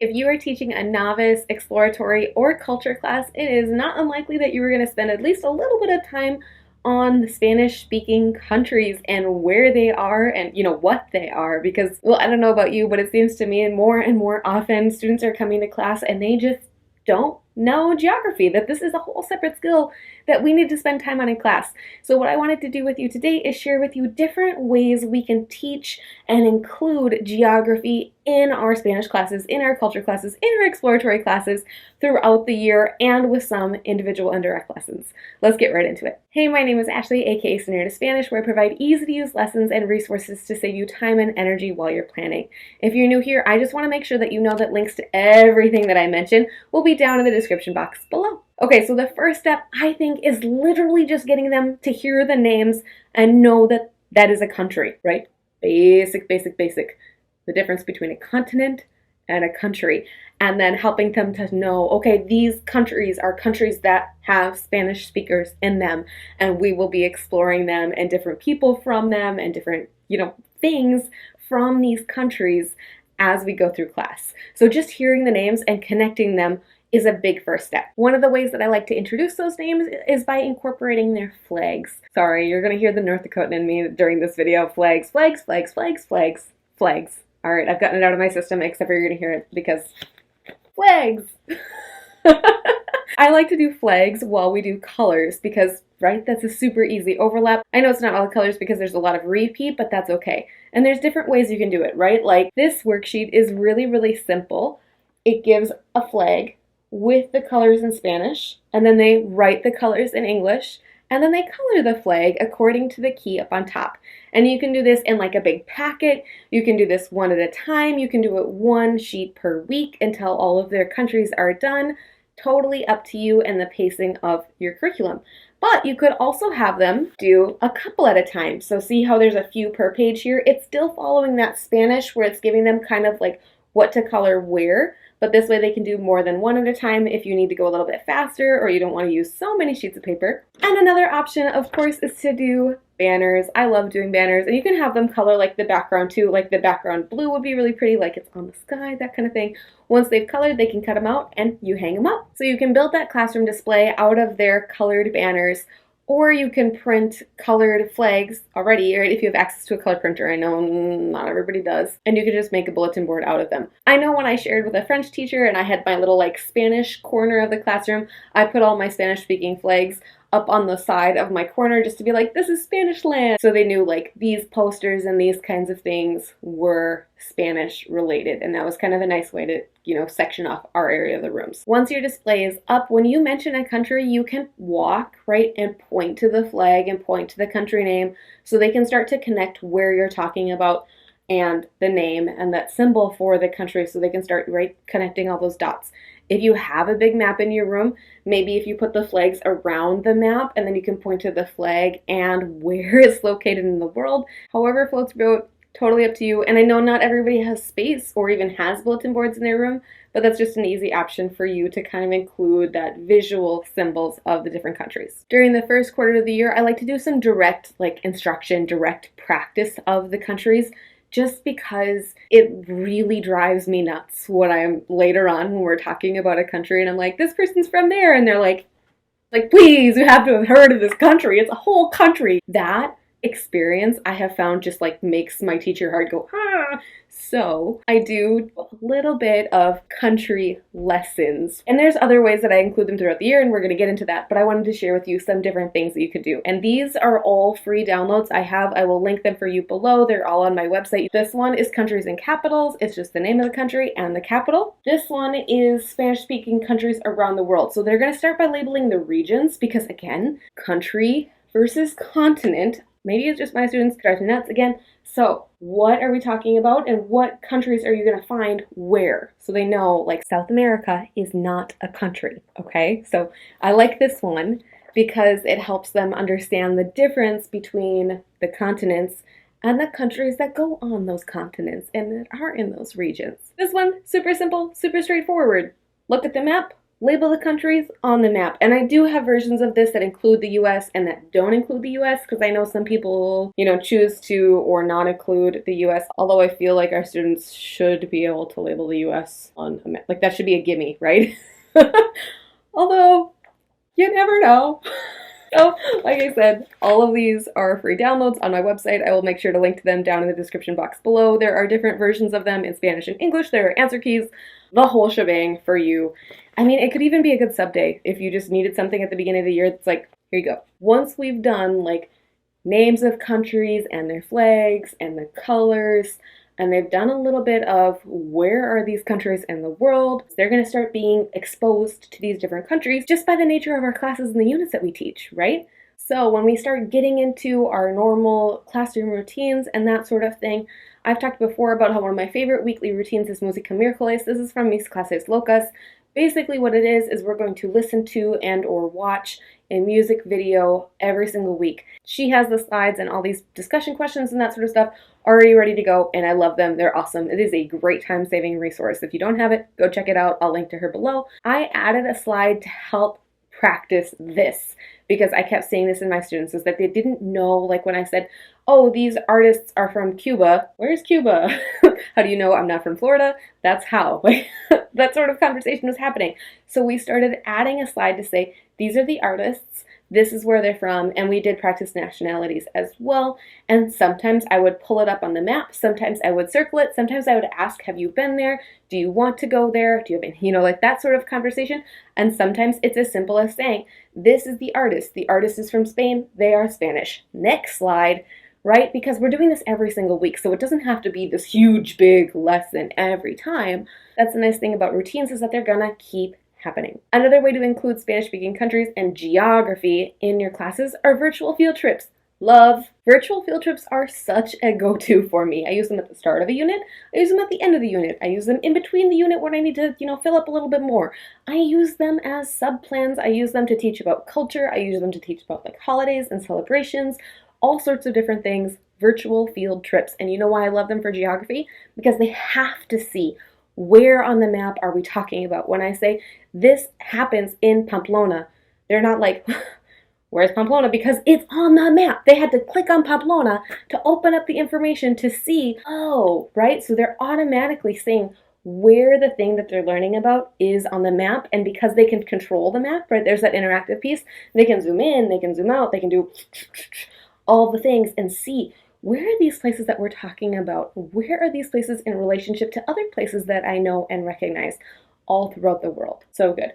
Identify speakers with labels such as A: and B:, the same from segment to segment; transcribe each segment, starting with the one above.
A: If you are teaching a novice, exploratory, or culture class, it is not unlikely that you are going to spend at least a little bit of time on the Spanish speaking countries and where they are and what they are, because, well, I don't know about you, but it seems to me more and more often students are coming to class and they just don't know geography, that this is a whole separate skill that we need to spend time on in class. So what I wanted to do with you today is share with you different ways we can teach and include geography in our Spanish classes, in our culture classes, in our exploratory classes throughout the year, and with some individual and direct lessons. Let's get right into it. Hey, my name is Ashley, aka Scenario to Spanish, where I provide easy-to-use lessons and resources to save you time and energy while you're planning. If you're new here, I just want to make sure that you know that links to everything that I mentioned will be down in the description box below. Okay, so the first step, I think, is literally just getting them to hear the names and know that that is a country, right? Basic. The difference between a continent and a country. And then helping them to know, okay, these countries are countries that have Spanish speakers in them, and we will be exploring them and different people from them and different, things from these countries as we go through class. So just hearing the names and connecting them is a big first step. One of the ways that I like to introduce those names is by incorporating their flags. Sorry, you're gonna hear the North Dakotan in me during this video. Flags. All right, I've gotten it out of my system, except for you're gonna hear it because flags. I like to do flags while we do colors because, right, that's a super easy overlap. I know it's not all colors because there's a lot of repeat, but that's okay. And there's different ways you can do it, right? Like this worksheet is really simple. It gives a flag with the colors in Spanish, and then they write the colors in English, and then they color the flag according to the key up on top. And you can do this in like a big packet. You can do this one at a time. You can do it one sheet per week until all of their countries are done. Totally up to you and the pacing of your curriculum. But you could also have them do a couple at a time. So see how there's a few per page here? It's still following that Spanish where it's giving them kind of like what to color where, but this way they can do more than one at a time if you need to go a little bit faster or you don't want to use so many sheets of paper. And another option, of course, is to do banners. I love doing banners, and you can have them color like the background too. Like the background blue would be really pretty, like it's on the sky, that kind of thing. Once they've colored, they can cut them out and you hang them up. So you can build that classroom display out of their colored banners, or you can print colored flags already, right, if you have access to a color printer. I know not everybody does. And you can just make a bulletin board out of them. I know when I shared with a French teacher and I had my little like Spanish corner of the classroom, I put all my Spanish speaking flags up on the side of my corner just to be like, this is Spanish land. So they knew like these posters and these kinds of things were Spanish related. And that was kind of a nice way to, section off our area of the rooms. Once your display is up, when you mention a country, you can walk, right, and point to the flag and point to the country name so they can start to connect where you're talking about and the name and that symbol for the country so they can start, right, connecting all those dots. If you have a big map in your room, maybe if you put the flags around the map and then you can point to the flag and where it's located in the world, however floats your boat, totally up to you. And I know not everybody has space or even has bulletin boards in their room, but that's just an easy option for you to kind of include that visual symbols of the different countries. During the first quarter of the year, I like to do some direct instruction, direct practice of the countries, just because it really drives me nuts when I'm later on when we're talking about a country and I'm like, this person's from there, and they're like, please, you have to have heard of this country. It's a whole country. That experience I have found just makes my teacher heart go, ah. So I do a little bit of country lessons. And there's other ways that I include them throughout the year, and we're going to get into that. But I wanted to share with you some different things that you could do. And these are all free downloads I will link them for you below. They're all on my website. This one is countries and capitals. It's just the name of the country and the capital. This one is Spanish-speaking countries around the world. So they're going to start by labeling the regions because, again, country versus continent. Maybe it's just my students drive me nuts again. So what are we talking about and what countries are you going to find where? So they know South America is not a country, okay? So I like this one because it helps them understand the difference between the continents and the countries that go on those continents and that are in those regions. This one, super simple, super straightforward. Look at the map, label the countries on the map. And I do have versions of this that include the US and that don't include the US, because I know some people, choose to or not include the US, although I feel like our students should be able to label the US on a map. Like, that should be a gimme, right? Although, you never know. So, like I said, all of these are free downloads on my website. I will make sure to link to them down in the description box below. There are different versions of them in Spanish and English. There are answer keys, the whole shebang for you. I mean, it could even be a good sub day if you just needed something at the beginning of the year. It's like, here you go. Once we've done like names of countries and their flags and the colors, and they've done a little bit of where are these countries in the world, they're going to start being exposed to these different countries just by the nature of our classes and the units that we teach, right? So when we start getting into our normal classroom routines and that sort of thing, I've talked before about how one of my favorite weekly routines is Música, Miércoles. This is from mis Clases, Locas. Basically what it is we're going to listen to and or watch a music video every single week. She has the slides and all these discussion questions and that sort of stuff already ready to go, and I love them. They're awesome. It is a great time-saving resource. If you don't have it, go check it out. I'll link to her below. I added a slide to help practice this because I kept seeing this in my students, is that they didn't know, like when I said, oh, these artists are from Cuba. Where's Cuba? How do you know I'm not from Florida? That's how. That sort of conversation was happening. So we started adding a slide to say, these are the artists, this is where they're from, and we did practice nationalities as well. And sometimes I would pull it up on the map, sometimes I would circle it, sometimes I would ask, have you been there? Do you want to go there? Do you have any, like that sort of conversation? And sometimes it's as simple as saying, this is the artist is from Spain, they are Spanish. Next slide. Right? Because we're doing this every single week, so it doesn't have to be this huge, big lesson every time. That's the nice thing about routines, is that they're gonna keep happening. Another way to include Spanish-speaking countries and geography in your classes are virtual field trips. Love. Virtual field trips are such a go-to for me. I use them at the start of a unit, I use them at the end of the unit, I use them in between the unit when I need to, fill up a little bit more. I use them as sub-plans, I use them to teach about culture, I use them to teach about like holidays and celebrations, all sorts of different things, virtual field trips. And you know why I love them for geography? Because they have to see, where on the map are we talking about? When I say this happens in Pamplona, they're not like, where's Pamplona? Because it's on the map. They had to click on Pamplona to open up the information to see, oh, right? So they're automatically seeing where the thing that they're learning about is on the map. And because they can control the map, right, there's that interactive piece, they can zoom in, they can zoom out, they can do all the things and see, where are these places that we're talking about? Where are these places in relationship to other places that I know and recognize all throughout the world? So good.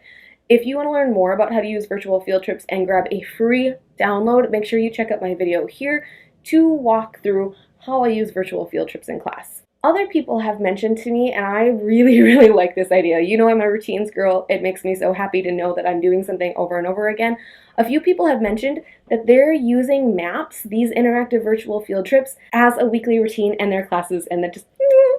A: If you want to learn more about how to use virtual field trips and grab a free download, make sure you check out my video here to walk through how I use virtual field trips in class. Other people have mentioned to me, and I really, really like this idea. You know I'm a routines girl. It makes me so happy to know that I'm doing something over and over again. A few people have mentioned that they're using maps, these interactive virtual field trips, as a weekly routine in their classes, and that just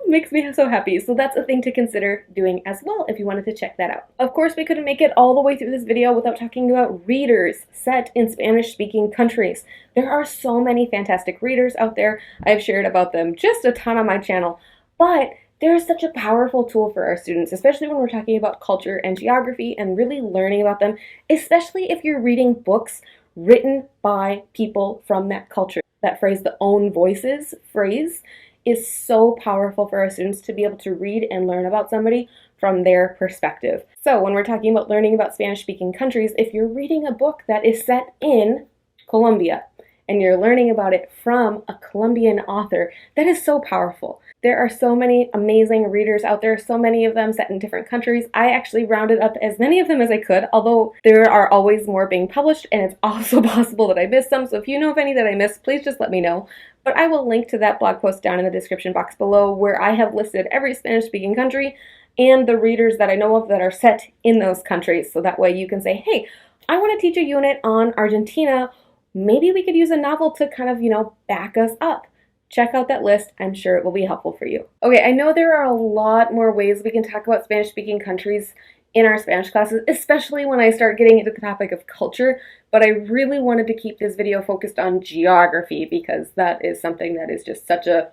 A: makes me so happy. So that's a thing to consider doing as well if you wanted to check that out. Of course, we couldn't make it all the way through this video without talking about readers set in Spanish-speaking countries. There are so many fantastic readers out there. I've shared about them just a ton on my channel, but they're such a powerful tool for our students, especially when we're talking about culture and geography and really learning about them, especially if you're reading books written by people from that culture. That phrase, the own voices phrase, is so powerful for our students to be able to read and learn about somebody from their perspective. So when we're talking about learning about Spanish-speaking countries, if you're reading a book that is set in Colombia and you're learning about it from a Colombian author, that is so powerful. There are so many amazing readers out there, so many of them set in different countries. I actually rounded up as many of them as I could, although there are always more being published, and it's also possible that I missed some, so if you know of any that I missed, please just let me know. But I will link to that blog post down in the description box below, where I have listed every Spanish-speaking country and the readers that I know of that are set in those countries, so that way you can say, hey, I want to teach a unit on Argentina. Maybe we could use a novel to kind of, back us up. Check out that list. I'm sure it will be helpful for you. Okay, I know there are a lot more ways we can talk about Spanish-speaking countries in our Spanish classes, especially when I start getting into the topic of culture, but I really wanted to keep this video focused on geography because that is something that is just such a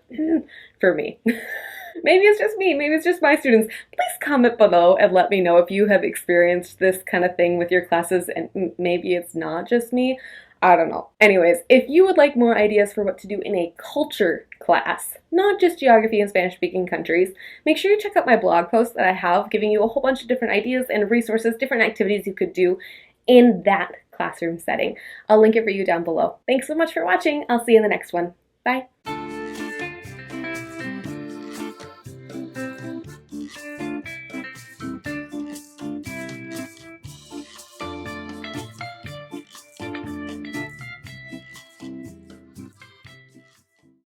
A: for me. Maybe it's just me, maybe it's just my students. Please comment below and let me know if you have experienced this kind of thing with your classes, and maybe it's not just me. I don't know. Anyways, if you would like more ideas for what to do in a culture class, not just geography and Spanish-speaking countries, make sure you check out my blog post that I have giving you a whole bunch of different ideas and resources, different activities you could do in that classroom setting. I'll link it for you down below. Thanks so much for watching. I'll see you in the next one. Bye.